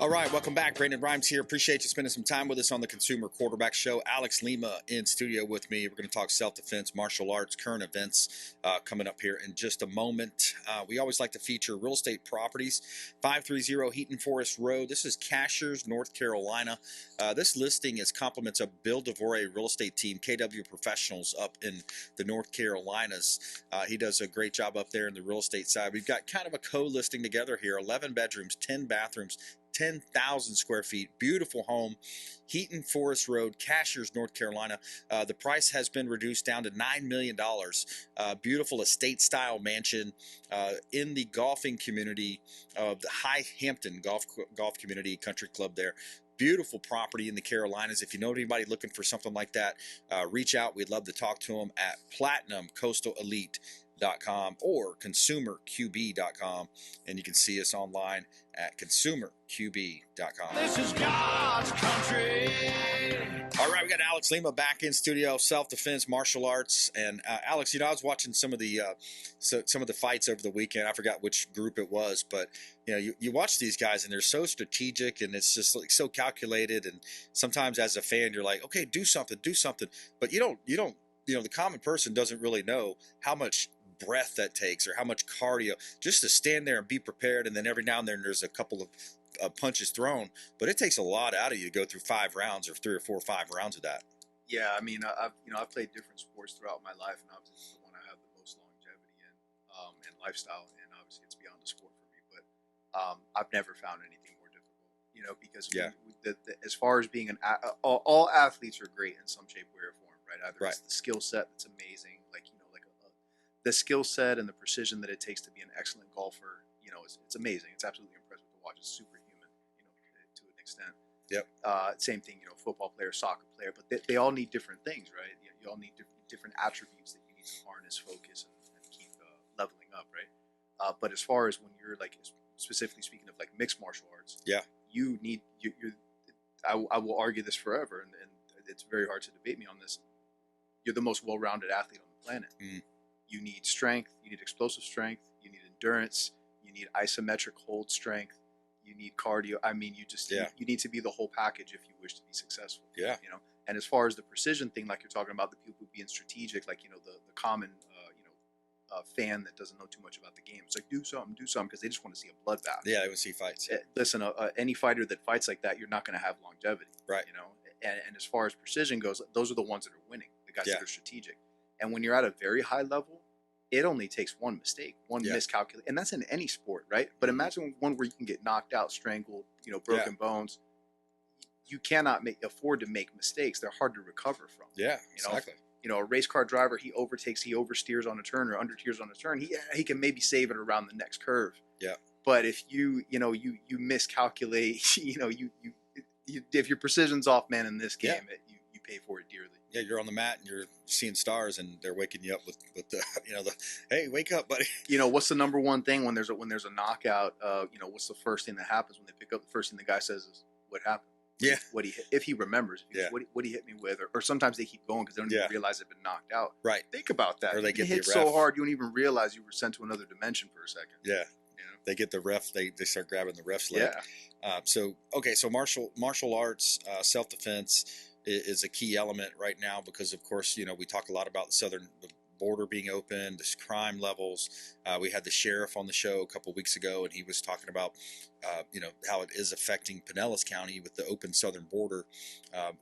All right, welcome back. Brandon Rhymes here. Appreciate you spending some time with us on the Consumer Quarterback Show. Alex Lima in studio with me. We're going to talk self-defense, martial arts, current events coming up here in just a moment. We always like to feature real estate properties. 530 Heaton Forest Road. This is Cashiers, North Carolina. This listing is compliments of Bill DeVore real estate team, KW Professionals up in the North Carolinas. He does a great job up there in the real estate side. We've got kind of a co-listing together here, 11 bedrooms, 10 bathrooms, 10,000 square feet, beautiful home, Heaton Forest Road, Cashiers, North Carolina. The price has been reduced down to $9 million. Beautiful estate-style mansion in the golfing community of the High Hampton Golf Community Country Club there. Beautiful property in the Carolinas. If you know anybody looking for something like that, reach out. We'd love to talk to them at platinumcoastalelite.com or consumerqb.com, and you can see us online at consumerqb.com. This is God's country. All right, we got Alex Lima back in studio, self-defense, martial arts, and Alex, I was watching some of the fights over the weekend. I forgot which group it was, but you watch these guys and they're so strategic, and it's just like so calculated. And sometimes as a fan, you're like, okay, do something, but you don't. The common person doesn't really know how much breath that takes or how much cardio just to stand there and be prepared. And then every now and then there's a couple of punches thrown, but it takes a lot out of you to go through 5 rounds or 3 or 4 or 5 rounds of that. Yeah, I mean, I've played different sports throughout my life, and obviously this is the one I have the most longevity in and lifestyle, and obviously it's beyond the sport for me. But I've never found anything more difficult, because as far as being all athletes are great in some shape, way, or form, right? Either it's the skill set that's amazing, the skill set and the precision that it takes to be an excellent golfer, it's amazing. It's absolutely impressive to watch. It's superhuman, to an extent. Yep. Same thing, football player, soccer player, but they all need different things, right? You all need different attributes that you need to harness, focus, and keep leveling up, right? But as far as when you're specifically speaking of mixed martial arts, yeah, you need I will argue this forever, and it's very hard to debate me on this. You're the most well-rounded athlete on the planet. Mm. You need strength, you need explosive strength, you need endurance, you need isometric hold strength, you need cardio. I mean, you need to be the whole package if you wish to be successful. Yeah. And as far as the precision thing, like you're talking about, the people being strategic, the common fan that doesn't know too much about the game. It's like, do something, because they just want to see a bloodbath. Yeah, they want to see fights. Listen, any fighter that fights like that, you're not going to have longevity. Right. And as far as precision goes, those are the ones that are winning, the guys that are strategic. And when you're at a very high level, it only takes one mistake, one miscalculation, and that's in any sport, right? But imagine one where you can get knocked out, strangled, broken bones. You cannot afford to make mistakes. They're hard to recover from. Yeah, exactly. A race car driver, he oversteers on a turn or understeers on a turn. He can maybe save it around the next curve. Yeah. But if you miscalculate, if your precision's off, man, in this game, you pay for it dearly. Yeah, you're on the mat and you're seeing stars, and they're waking you up with the hey, wake up, buddy. What's the number one thing when there's a knockout? What's the first thing that happens when they pick up? The first thing the guy says is, "What happened?" Yeah. If he remembers. What he hit me with, or sometimes they keep going because they don't even realize they've been knocked out. Right. Think about that. Or they get hit the ref so hard you don't even realize you were sent to another dimension for a second. Yeah. They get the ref. They start grabbing the ref's leg. Yeah. So martial arts, self-defense is a key element right now because, of course, we talk a lot about the southern border being open, the crime levels. We had the sheriff on the show a couple of weeks ago, and he was talking about, how it is affecting Pinellas County with the open southern border.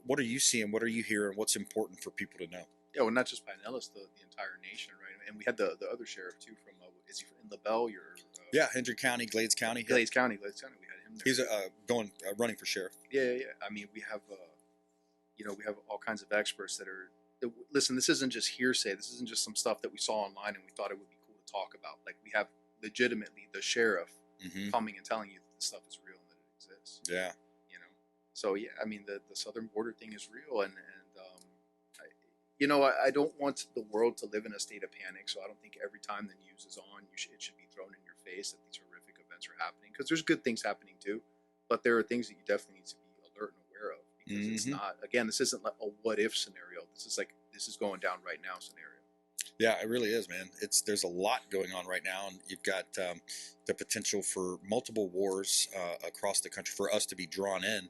What are you seeing? What are you hearing? What's important for people to know? Yeah, well, not just Pinellas, the entire nation, right? And we had the other sheriff too from is he in LaBelle? Hendry County, Glades County. Glades County. We had him there. He's running for sheriff. Yeah. I mean, we have we have all kinds of experts that are. Listen, this isn't just hearsay. This isn't just some stuff that we saw online and we thought it would be cool to talk about. We have legitimately the sheriff coming and telling you that this stuff is real and that it exists. Yeah. So yeah, I mean the southern border thing is real, and I don't want the world to live in a state of panic. So I don't think every time the news is on, it should be thrown in your face that these horrific events are happening, because there's good things happening too, but there are things that you definitely need to be alert and aware of. Because it's not, again, this isn't a what if scenario. This is going down right now scenario. Yeah, it really is, man. There's a lot going on right now, and you've got the potential for multiple wars across the country, for us to be drawn in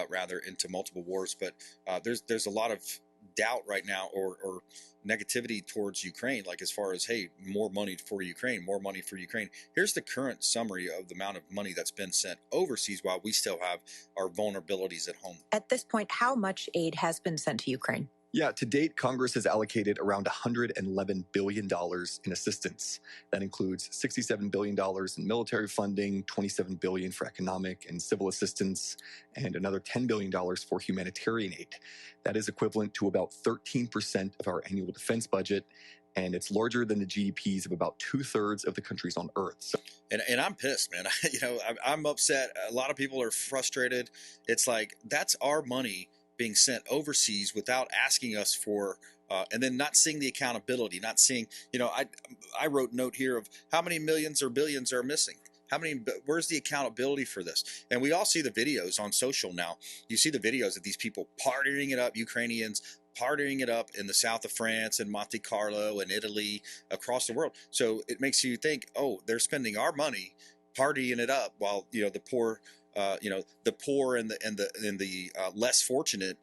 rather into multiple wars. But there's a lot of doubt right now, or negativity towards Ukraine, like as far as, hey, more money for Ukraine, more money for Ukraine. Here's the current summary of the amount of money that's been sent overseas while we still have our vulnerabilities at home. At this point, how much aid has been sent to Ukraine? Yeah, to date, Congress has allocated around $111 billion in assistance. That includes $67 billion in military funding, $27 billion for economic and civil assistance, and another $10 billion for humanitarian aid. That is equivalent to about 13% of our annual defense budget, and it's larger than the GDPs of about 2/3 of the countries on Earth. So, and I'm pissed, man. I'm upset. A lot of people are frustrated. It's like, that's our money being sent overseas without asking us for, and then not seeing the accountability, not seeing, I wrote a note here of how many millions or billions are missing. Where's the accountability for this? And we all see the videos on social now. You see the videos of these people partying it up, Ukrainians partying it up in the south of France and Monte Carlo and Italy, across the world. So it makes you think, oh, they're spending our money partying it up, while the poor, the poor and the less fortunate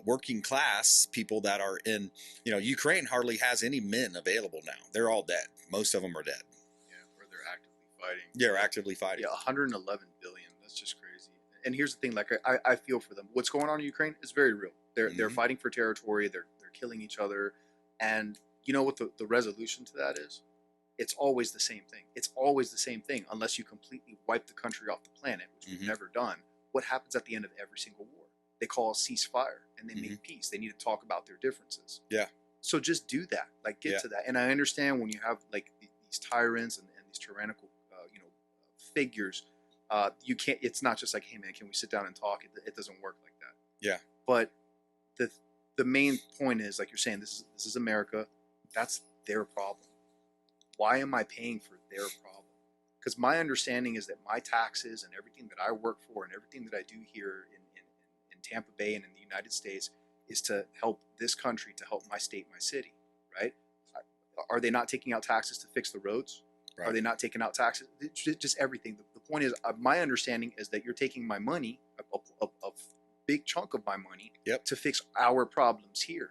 working class people that are in, Ukraine hardly has any men available now. They're all dead. Most of them are dead. Yeah, or they're actively fighting. They're actively fighting. Yeah, 111 billion. That's just crazy. And here's the thing: like, I feel for them. What's going on in Ukraine is very real. They're fighting for territory. They're killing each other. And you know what the resolution to that is? It's always the same thing. It's always the same thing, unless you completely wipe the country off the planet, which we've never done. What happens at the end of every single war? They call a ceasefire and they make peace. They need to talk about their differences. Yeah. So just do that. Like, get to that. And I understand when you have like these tyrants and these tyrannical, figures, you can't. It's not just like, hey man, can we sit down and talk? It doesn't work like that. Yeah. But the main point is, like you're saying, this is America. That's their problem. Why am I paying for their problem? Because my understanding is that my taxes and everything that I work for and everything that I do here in Tampa Bay and in the United States is to help this country, to help my state, my city, right? Are they not taking out taxes to fix the roads? Right. Are they not taking out taxes? Just everything. The point is, my understanding is that you're taking my money, a big chunk of my money, to fix our problems here.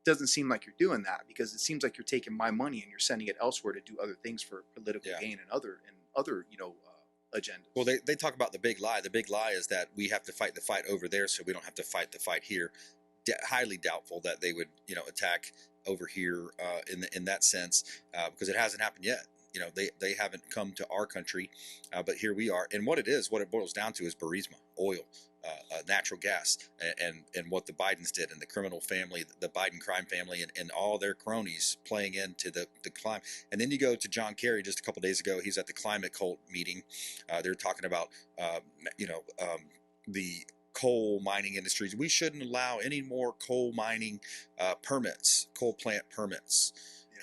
Doesn't seem like you're doing that, because it seems like you're taking my money and you're sending it elsewhere to do other things for political gain and other agendas. Well, they talk about the big lie. The big lie is that we have to fight the fight over there, so we don't have to fight the fight here. Highly doubtful that they would attack over here in that sense, because it hasn't happened yet. They haven't come to our country, but here we are. And what it boils down to is Burisma, oil, natural gas, and what the Bidens did, and the criminal family, the Biden crime family, and all their cronies playing into the climate. And then you go to John Kerry just a couple days ago. He's at the climate cult meeting. They're talking about the coal mining industries. We shouldn't allow any more coal mining permits, coal plant permits.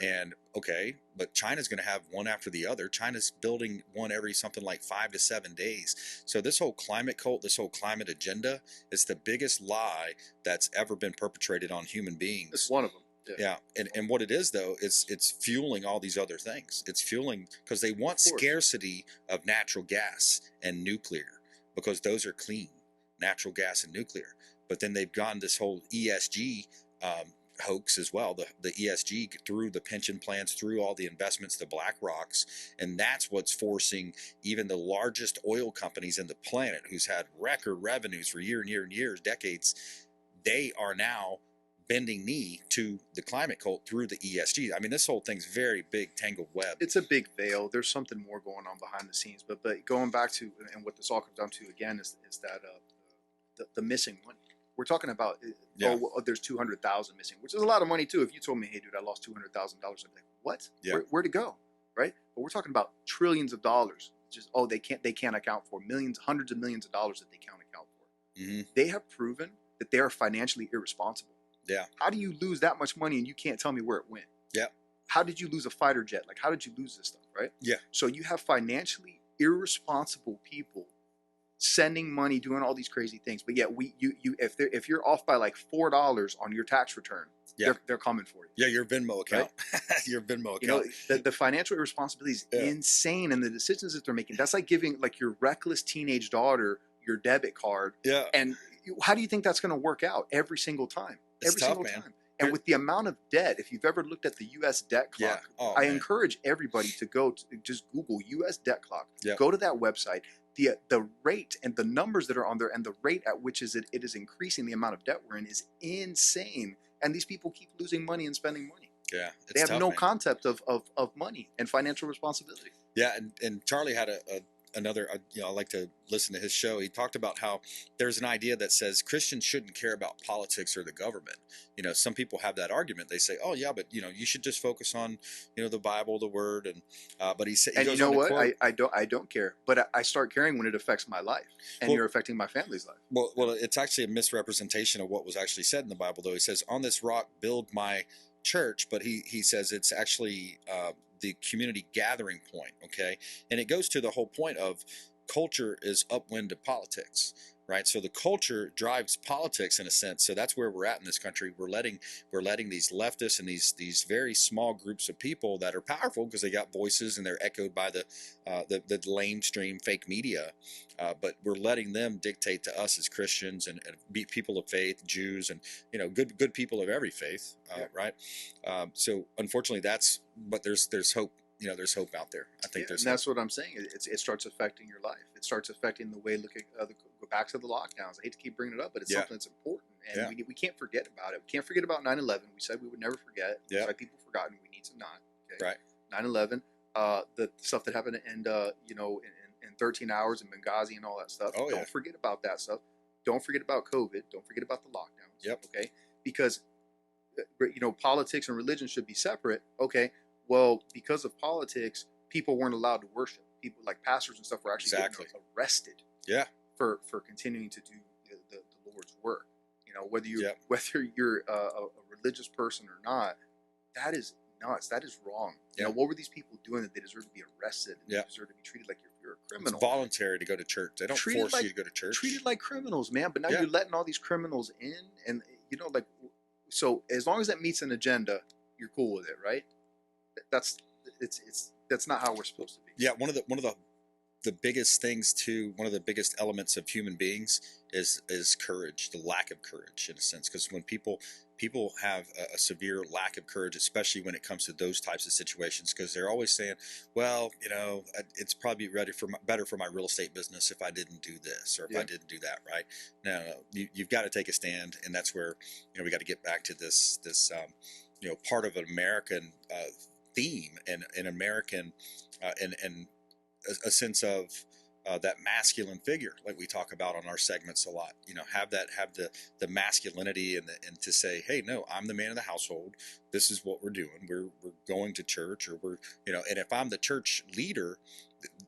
And okay, but China's going to have one after the other. China's building one every something like 5 to 7 days. So this whole climate cult, this whole climate agenda, is the biggest lie that's ever been perpetrated on human beings. It's one of them. Yeah. And what it is, though, is it's fueling all these other things. It's fueling because they want scarcity of natural gas and nuclear, because those are clean, natural gas and nuclear. But then they've gone this whole ESG hoax as well, the ESG, through the pension plans, through all the investments, the BlackRocks, and that's what's forcing even the largest oil companies in the planet, who's had record revenues for year and year and years, decades. They are now bending knee to the climate cult through the ESG. I mean, this whole thing's very big tangled web. It's a big veil. There's something more going on behind the scenes. But going back to, and what this all comes down to again is that the missing money. We're talking about, there's 200,000 missing, which is a lot of money too. If you told me, hey, dude, I lost $200,000, I'd be like, what? Yeah. Where'd it go? Right? But we're talking about trillions of dollars. Just, they can't account for millions, hundreds of millions of dollars that they can't account for. Mm-hmm. They have proven that they are financially irresponsible. Yeah. How do you lose that much money and you can't tell me where it went? Yeah. How did you lose a fighter jet? Like, how did you lose this stuff? Right? Yeah. So you have financially irresponsible people sending money, doing all these crazy things, but yet if you're off by like $4 on your tax return, Yeah. they're coming for you. Yeah, your Venmo account. Your Venmo account. You know, the financial irresponsibility is insane, and the decisions that they're making. That's like giving like your reckless teenage daughter your debit card. Yeah. And how do you think that's going to work out every single time? It's Every tough, single man. time. And with the amount of debt, if you've ever looked at the U.S. debt clock, Oh, I man. encourage everybody to go to just Google U.S. debt clock. Yep. Go to that website. The rate and the numbers that are on there and the rate at which it is increasing the amount of debt we're in is insane. And these people keep losing money and spending money. Yeah, They have tough, no man. concept of money and financial responsibility. Yeah, and Charlie had another. I like to listen to his show. He talked about how there's an idea that says Christians shouldn't care about politics or the government. Some people have that argument. They say, "Oh yeah, but you should just focus on the Bible, the Word." And but he said, And you know what? I don't care, but I start caring when it affects my life, and you're affecting my family's life. Well, it's actually a misrepresentation of what was actually said in the Bible, though. He says, "On this rock build my church," but he says it's actually the community gathering point. Okay, and it goes to the whole point of culture is upwind to politics, right? So the culture drives politics in a sense. So that's where we're at in this country. We're letting these leftists and these very small groups of people that are powerful because they got voices and they're echoed by the lamestream fake media, but we're letting them dictate to us as Christians and be people of faith, Jews, and good people of every faith, right? So unfortunately, but there's hope. There's hope out there. I think there's. And that's what I'm saying. It starts affecting your life. It starts affecting the way. Look at go back to the lockdowns. I hate to keep bringing it up, but it's something that's important, and we can't forget about it. We can't forget about 9/11. We said we would never forget. Yeah. Like people forgotten. We need to not. Okay? Right. 9/11. The stuff that happened in 13 hours in Benghazi and all that stuff. Oh, Don't forget about that stuff. Don't forget about COVID. Don't forget about the lockdowns. Yep. Okay. Because politics and religion should be separate. Okay. Well, because of politics, people weren't allowed to worship. People like pastors and stuff were actually getting arrested. Yeah. For continuing to do the Lord's work. Whether you're a religious person or not, that is nuts. That is wrong. What were these people doing that they deserve to be arrested and they deserve to be treated like you're a criminal? It's voluntary to go to church. They don't force you to go to church. Treated like criminals, man. But now you're letting all these criminals in, and so as long as that meets an agenda, you're cool with it, right? That's not how we're supposed to be. Yeah, one of the biggest things too, one of the biggest elements of human beings is courage, the lack of courage in a sense, because when people have a severe lack of courage, especially when it comes to those types of situations, because they're always saying, well, it's probably better for my real estate business if I didn't do this or if I didn't do that, right? No, you've got to take a stand, and that's where we got to get back to this part of an American theme and an American and a sense of that masculine figure, like we talk about on our segments a lot. Have the masculinity and to say, hey, no, I'm the man of the household. This is what we're doing. We're going to church, or and if I'm the church leader,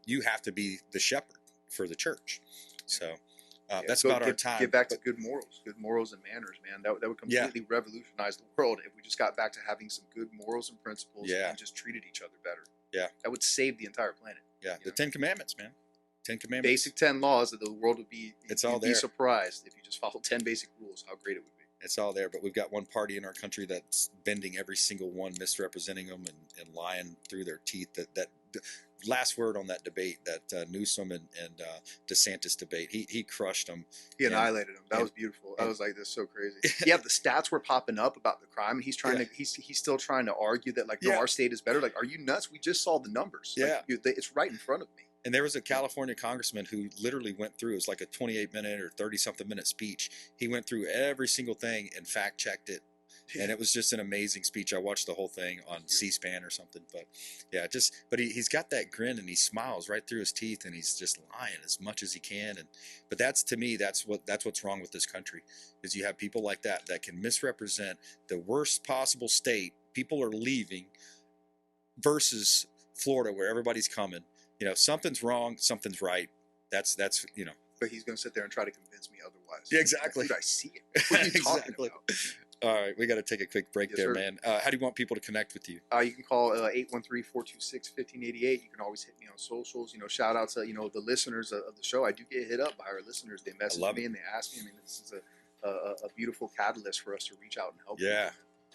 you have to be the shepherd for the church. So. That's about our time. Get back to good morals and manners, man. That would completely revolutionize the world if we just got back to having some good morals and principles and just treated each other better. Yeah, that would save the entire planet. Yeah, the 10 Commandments, man. 10 Commandments. Basic 10 laws that the world would be. It's all you'd there. Be surprised if you just follow 10 basic rules. How great it would be. It's all there, but we've got one party in our country that's bending every single one, misrepresenting them and lying through their teeth. That last word on that debate, that Newsom and DeSantis debate, he crushed them. He annihilated them. That was beautiful. I was like, this is so crazy. Yeah, the stats were popping up about the crime, and he's trying to he's still trying to argue that our state is better. Like, are you nuts? We just saw the numbers. Yeah, it's right in front of me. And there was a California congressman who literally went through, it was like a 28-minute or 30-something minute speech. He went through every single thing and fact-checked it. And it was just an amazing speech. I watched the whole thing on C-SPAN or something. But yeah, but he's got that grin and he smiles right through his teeth and he's just lying as much as he can. But to me, that's what's wrong with this country, is you have people like that can misrepresent the worst possible state. People are leaving versus Florida, where everybody's coming. Something's wrong, something's right. That's. But he's going to sit there and try to convince me otherwise. Yeah, exactly. Dude, I see it. What are you talking about? All right, we got to take a quick break there, man. How do you want people to connect with you? You can call 813-426-1588. You can always hit me on socials. Shout out to the listeners of the show. I do get hit up by our listeners. They message me and they ask me. I mean, this is a beautiful catalyst for us to reach out and help. Yeah.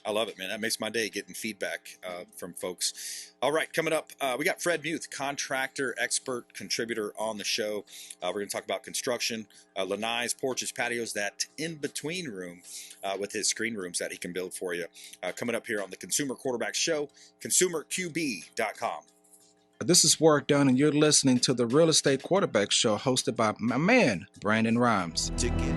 I love it, man. That makes my day getting feedback from folks. All right, coming up, we got Fred Muth, contractor, expert, contributor on the show. We're going to talk about construction, lanais, porches, patios, that in-between room with his screen rooms that he can build for you. Coming up here on the Consumer Quarterback Show, consumerqb.com. This is Work Done, and you're listening to the Real Estate Quarterback Show hosted by my man, Brandon Rhymes. Ticket.